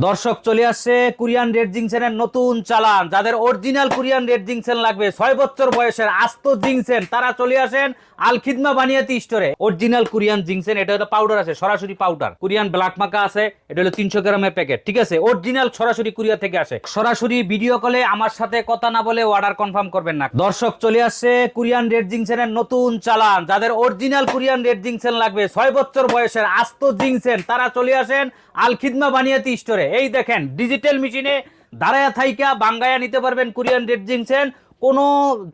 দর্শক চলে আসছে কোরিয়ান রেড জিংসেনের নতুন চালান। যাদের অরিজিনাল কোরিয়ান রেড জিংসেন লাগবে 6 বছর বয়সের আস্ত জিংসেন, তারা চলে আসেন আল খিদমা বানিয়াতি স্টোরে। অরিজিনাল কোরিয়ান জিংসেন, এটা হলো পাউডার আছে, সরাসরি পাউডার। কোরিয়ান ব্ল্যাক মাকা আছে, এটা হলো 300 গ্রামের প্যাকেট, ঠিক আছে। অরিজিনাল সরাসরি কোরিয়া থেকে আসে। সরাসরি ভিডিও কলে আমার সাথে কথা না বলে অর্ডার কনফার্ম করবেন না। দর্শক চলে আসছে কোরিয়ান রেড জিংসেনের নতুন চালান। যাদের অরিজিনাল কোরিয়ান রেড জিংসেন লাগবে 6 বছর বয়সের আস্ত জিংসেন, তারা চলে আসেন আল খিদমা বানিয়াতি স্টোরে। এই দেখেন ডিজিটাল মেশিনে দাঁড়ায়া থাইকা বাঙ্গায়া নিতে পারবেন কোরিয়ান রেড জিংসেন। কোনো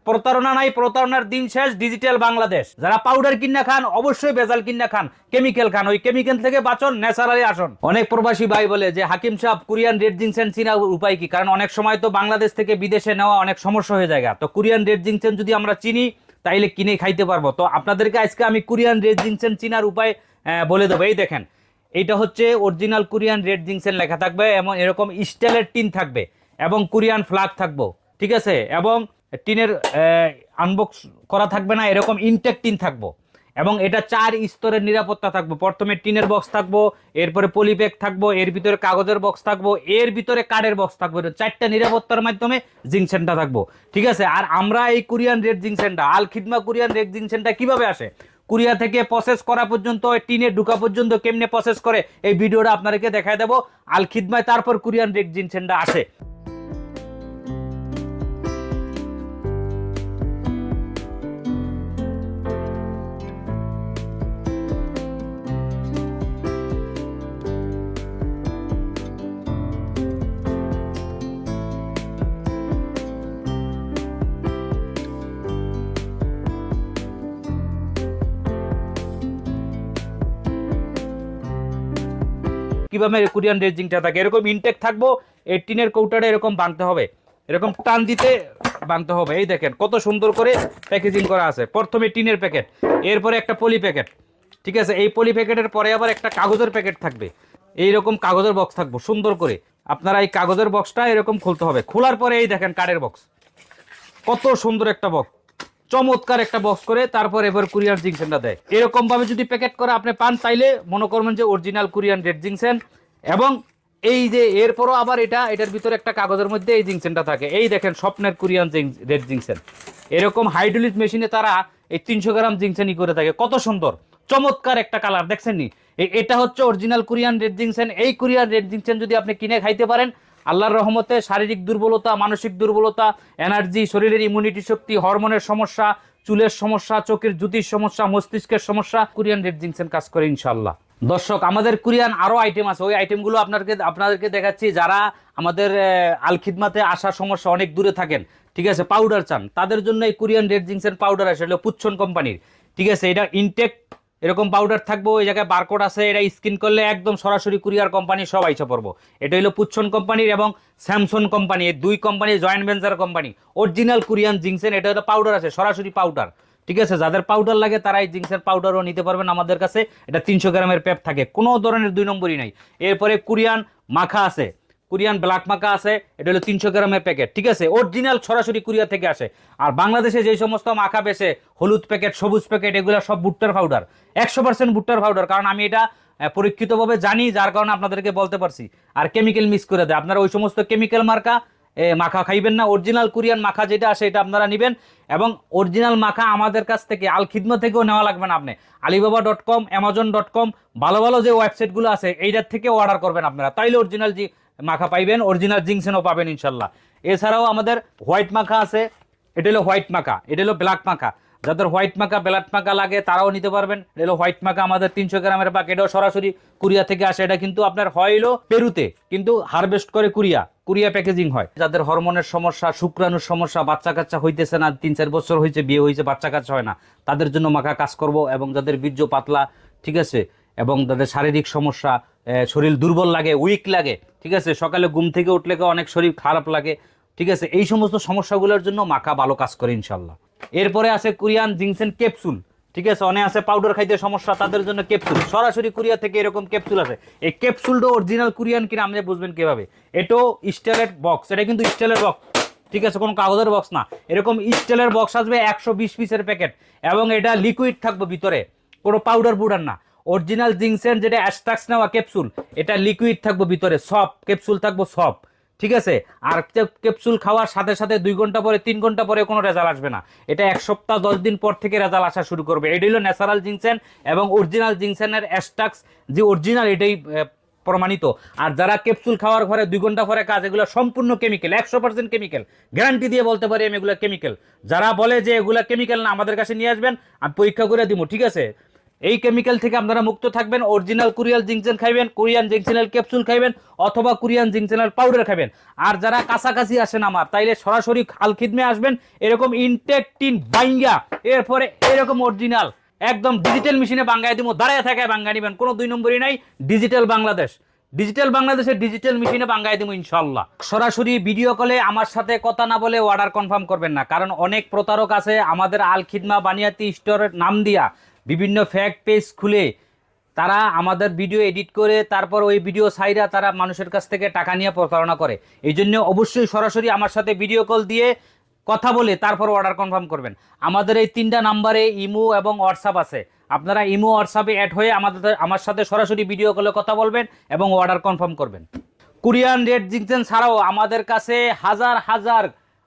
প্রতারণা নাই, প্রতারণার দিন শেষ। ডিজিটাল বাংলাদেশ। যারা পাউডার কিনা খান অবশ্যই ভেজাল কিনা খান, কেমিক্যাল খান, ওই কেমিক্যাল থেকে বাঁচন, ন্যাচারালি আসুন। অনেক প্রবাসী ভাই বলে যে হাকিম সাহেব কোরিয়ান রেড জিংসেন চিনা উপায় কি? কারণ অনেক সময় তো বাংলাদেশ থেকে বিদেশে নেওয়া অনেক সমস্যা হয়ে যায়। তো কোরিয়ান রেড জিংসেন যদি আমরা চিনি তাইলে কিনে খাইতে পারবো। তো আপনাদেরকে আজকে আমি কোরিয়ান রেড জিংসেন চিনার উপায় বলে দেবো। এই দেখেন, এইটা হচ্ছে অরিজিনাল কোরিয়ান রেড জিংসেন লেখা থাকবে এবং এরকম স্টিলের টিন থাকবে এবং কোরিয়ান ফ্ল্যাগ থাকবো, ঠিক আছে। এবং টিনের আনবক্স করা থাকবে না, এরকম ইনটেক টিন থাকবো। এবং এটা 4 স্তরের নিরাপত্তা থাকবো। প্রথমে টিনের বক্স থাকবো, এরপরে পলিব্যাগ থাকবো, এর ভিতরে কাগজের বক্স থাকবো, এর ভিতরে কাঠের বক্স থাকবো। 4টা নিরাপত্তার মাধ্যমে জিংসেনটা থাকবো, ঠিক আছে। আর আমরা এই কোরিয়ান রেড জিংসেনটা, আল খিদমা কোরিয়ান রেড জিংসেনটা কিভাবে আসে, কোরিয়া থেকে প্রসেস করা পর্যন্ত, টিনে ঢুকা পর্যন্ত কেমনে প্রসেস করে, এই ভিডিওটা আপনাদেরকে দেখায় দেবো। আল খিদমায় তারপর কোরিয়ান রেড জিংসেনটা আসে। কিভাবে কোরিয়ান রেজিংটা থাকে, এরকম ইনটেক থাকবো। এই টিনের কৌটাটা এরকম বাঁধতে হবে, এরকম টান দিতে বাঁধতে হবে। এই দেখেন কত সুন্দর করে প্যাকেজিং করা আছে। প্রথমে টিনের প্যাকেট, এরপরে একটা পলি প্যাকেট, ঠিক আছে। এই পলি প্যাকেটের পরে আবার একটা কাগজের প্যাকেট থাকবে। এইরকম কাগজের বক্স থাকবো সুন্দর করে। আপনারা এই কাগজের বক্সটা এরকম খুলতে হবে। খোলার পরে এই দেখেন কাঠের বক্স, কত সুন্দর একটা বক্স, চমৎকার একটা বক্স করে তারপর এবার কোরিয়ান জিংসেনটা দেয়। এরকম ভাবে যদি প্যাকেট করে আপনি পান, তাইলে মনে করবেন যে অরিজিনাল কোরিয়ান রেড জিংসেন। এবং এই যে এরপরও আবার এটার ভিতরে একটা কাগজের মধ্যে এই জিংসেনটা থাকে। এই দেখেন স্বপ্নের কোরিয়ান রেড জিংসেন। এরকম হাইড্রোলিক মেশিনে তারা এই 300 গ্রাম জিংসেনই করে থাকে। কত সুন্দর চমৎকার একটা কালার, দেখছেন নি? এটা হচ্ছে অরিজিনাল কোরিয়ান রেড জিংসেন। এই কোরিয়ান রেড জিংসেন যদি আপনি কিনে খাইতে পারেন, আল্লাহর রহমতে শারীরিক দুর্বলতা, মানসিক দুর্বলতা, এনার্জি, শরীরের ইমিউনিটি শক্তি, হরমোনের সমস্যা, চুলের সমস্যা, চোখের জ্যোতির সমস্যা, মস্তিষ্কের সমস্যা, কোরিয়ান রেড জিংসেন কাজ করে ইনশাল্লাহ। দর্শক আমাদের কোরিয়ান আরো আইটেম আছে, ওই আইটেমগুলো আপনাদেরকে দেখাচ্ছি। যারা আমাদের আল খিদমাতে আসার সমস্যা, অনেক দূরে থাকেন, ঠিক আছে, পাউডার চান, তাদের জন্য এই কোরিয়ান রেড জিংসেন পাউডার আছে, এটা পুচ্ছন কোম্পানির, ঠিক আছে। এটা ইনটেক এরকম পাউডার থাকবো। এই জায়গায় বারকোড আছে, এটা স্ক্যান করলে একদম সরাসরি কুরিয়ার কোম্পানি সব আইসা পড়বো। এটা হলো পুচ্ছন কোম্পানির এবং স্যামসং কোম্পানি, এই দুই company joint venture company. Original Korean ginseng, এটা হলো পাউডার আছে, সরাসরি পাউডার, ঠিক আছে। যাদের পাউডার লাগে তারা এই জিংসের পাউডারও নিতে পারবেন আমাদের কাছে। এটা 300 গ্রামের প্যাপ থাকে, কোনো ধরনের 2 নম্বরই নাই। এরপরে কোরিয়ান মাখা আছে, কোরিয়ান ব্ল্যাক মাকা আছে, এটা হলো 300 গ্রামের প্যাকেট, ঠিক আছে। অরিজিনাল সরাসরি কোরিয়া থেকে আসে। আর বাংলাদেশে যে সমস্ত মাখা বেছে, হলুদ প্যাকেট, সবুজ প্যাকেট, এগুলো সব ভুট্টার পাউডার, 100% ভুট্টার পাউডার। কারণ আমি এটা পরীক্ষিতভাবে জানি, যার কারণে আপনাদেরকে বলতে পারছি। আর কেমিক্যাল মিক্স করে দেয়। আপনারা ওই সমস্ত কেমিক্যাল মার্কা মাখা খাইবেন না। অরিজিনাল কোরিয়ান মাখা যেটা আসে এটা আপনারা নেবেন। এবং অরিজিনাল মাখা আমাদের কাছ থেকে, আল খিদমা থেকেও নেওয়া লাগবে না। আপনি alibaba.com, amazon.com, ভালো ভালো যে ওয়েবসাইটগুলো আছে এইটার থেকে অর্ডার করবেন আপনারা, তাইলে অরিজিনাল মাখা পাইবেন, অরিজিনাল জিংসেনও পাবেন ইনশাল্লাহ। এছাড়াও আমাদের হোয়াইট মাখা আছে, এটা হলো হোয়াইট মাখা, এটা হলো ব্ল্যাক মাখা। যাদের হোয়াইট মাখা, ব্ল্যাক মাখা লাগে তারাও নিতে পারবেন। এটা হলো হোয়াইট মাখা আমাদের 300 গ্রামের পাক, এটাও সরাসরি কোরিয়া থেকে আসে। এটা কিন্তু আপনার হইলো পেরুতে, কিন্তু হারভেস্ট করে কুরিয়া প্যাকেজিং হয়। যাদের হরমোনের সমস্যা, শুক্রাণুর সমস্যা, বাচ্চা কাচ্চা হইতেছে না, 3-4 বছর হয়েছে, বিয়ে হয়েছে, বাচ্চা কাচ্চা হয় না, তাদের জন্য মাখা কাজ করব। এবং যাদের বীর্য পাতলা, ঠিক আছে, এবং তাদের শারীরিক সমস্যা, শরীর দুর্বল লাগে, উইক লাগে, ঠিক আছে, সকালে ঘুম থেকে উঠলে অনেক শরীর খারাপ লাগে, ঠিক আছে, এই সমস্ত সমস্যাগুলোর জন্য মাখা ভালো কাজ করে ইনশাল্লাহ। এরপরে আছে কোরিয়ান জিংসেন ক্যাপসুল, ঠিক আছে। অনেক আছে পাউডার খাইতে সমস্যা, তাদের জন্য ক্যাপসুল, সরাসরি কোরিয়া থেকে এরকম ক্যাপসুল আছে। এই ক্যাপসুলটা অরিজিনাল কোরিয়ান কিনা আপনি বুঝবেন কিভাবে? এটাও স্টিলের বক্স, এটা কিন্তু স্টিলের বক্স, ঠিক আছে, কোনো কাগজের বক্স না। এরকম স্টিলের বক্স আসবে, 120 পিসের প্যাকেট। এবং এটা লিকুইড থাকবে ভিতরে, কোনো পাউডার না। অরিজিনাল জিংসেন যেটা অ্যাস্ট্রাক্স নেওয়া ক্যাপসুল, এটা লিকুইড থাকবো ভিতরে, সব ক্যাপসুল থাকবো সব, ঠিক আছে। আর ক্যাপসুল খাওয়ার সাথে সাথে 2 ঘন্টা পরে 3 ঘন্টা পরে কোনো রেজাল্ট আসবে না, এটা 1 সপ্তাহ 10 দিন পর থেকে রেজাল্ট আসা শুরু করবে। এটাই হলো ন্যাচারাল জিংসেন এবং অরিজিনাল জিংসেনের অ্যাস্ট্রাক্স যে অরিজিনাল, এটাই প্রমাণিত। আর যারা ক্যাপসুল খাওয়ার পরে 2 ঘন্টা পরে কাজ, এগুলো সম্পূর্ণ কেমিক্যাল, 100% কেমিক্যাল, গ্যারান্টি দিয়ে বলতে পারি আমি এগুলো কেমিক্যাল। যারা বলে যে এগুলা কেমিক্যাল না, আমাদের কাছে নিয়ে আসবেন, আমি পরীক্ষা করে দিব, ঠিক আছে। এই কেমিক্যাল থেকে আপনারা মুক্ত থাকবেন। অরিজিনাল কোরিয়ান জিংসেন খাইবেন, কোরিয়ান জিংসেনের ক্যাপসুল খাইবেন, অথবা কোরিয়ান জিংসেনের পাউডার খাবেন। আর যারা কাছাকাছি আসেন আমার, তাইলে সরাসরি আলখিদমে আসবেন, এরকম ইনটেক টিন বাইঙ্গা, এরপরে এরকম অরিজিনাল একদম ডিজিটাল মেশিনে বাঙ্গায় দিব, দাঁড়ায় থাকায় বাঙ্গা নিবেন, কোনো 2 নম্বরই নাই। ডিজিটাল বাংলাদেশ, ডিজিটাল বাংলাদেশের ডিজিটাল মেশিনে বাঙ্গায় দিব ইনশাল্লাহ। সরাসরি ভিডিও কলে আমার সাথে কথা না বলে অর্ডার কনফার্ম করবেন না, কারণ অনেক প্রতারক আছে আমাদের আল খিদমা বানিয়াতি স্টোরের নাম দিয়া বিভিন্ন ফ্যাক পেজ খুলে তারা আমাদের ভিডিও এডিট করে তারপর ওই ভিডিও সাইরা তারা মানুষের কাছ থেকে টাকা নিয়ে প্রতারণা করে। এই জন্য অবশ্যই সরাসরি আমার সাথে ভিডিও কল দিয়ে কথা বলে তারপর অর্ডার কনফার্ম করবেন। আমাদের এই 3টা নাম্বারে ইমো এবং হোয়াটসঅ্যাপ আছে, আপনারা ইমো হোয়াটসঅ্যাপে অ্যাড হয়ে আমার সাথে সরাসরি ভিডিও কলে কথা বলবেন এবং অর্ডার কনফার্ম করবেন। কোরিয়ান রেড জিংসেন ছাড়াও আমাদের কাছে হাজার হাজার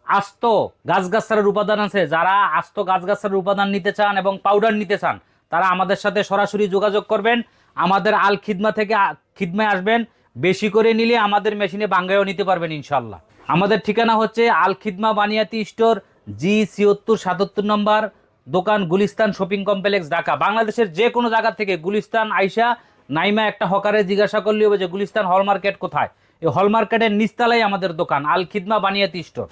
আস্ত গাছগাছালির উপাদান আছে। যারা আস্ত গাছগাছালির উপাদান নিতে চান এবং পাউডার নিতে চান, তারা আমাদের সাথে সরাসরি যোগাযোগ করবেন। আমাদের আল খিদমা থেকে খিদমায় আসবেন, বেশি করে নিলে আমাদের মেশিনে বাঙ্গায়ও নিতে পারবেন ইনশাল্লাহ। আমাদের ঠিকানা হচ্ছে আল খিদমা বানিয়াতি স্টোর, G76 নম্বর দোকান, গুলিস্তান শপিং কমপ্লেক্স, ঢাকা। বাংলাদেশের যে কোনো জায়গা থেকে গুলিস্তান আইসা নাইমা একটা হকারে জিজ্ঞাসা করলে হবে যে গুলিস্তান হল মার্কেট কোথায়। এই হল মার্কেটের নিচতলায় আমাদের দোকান, আল খিদমা বানিয়াতি স্টোর।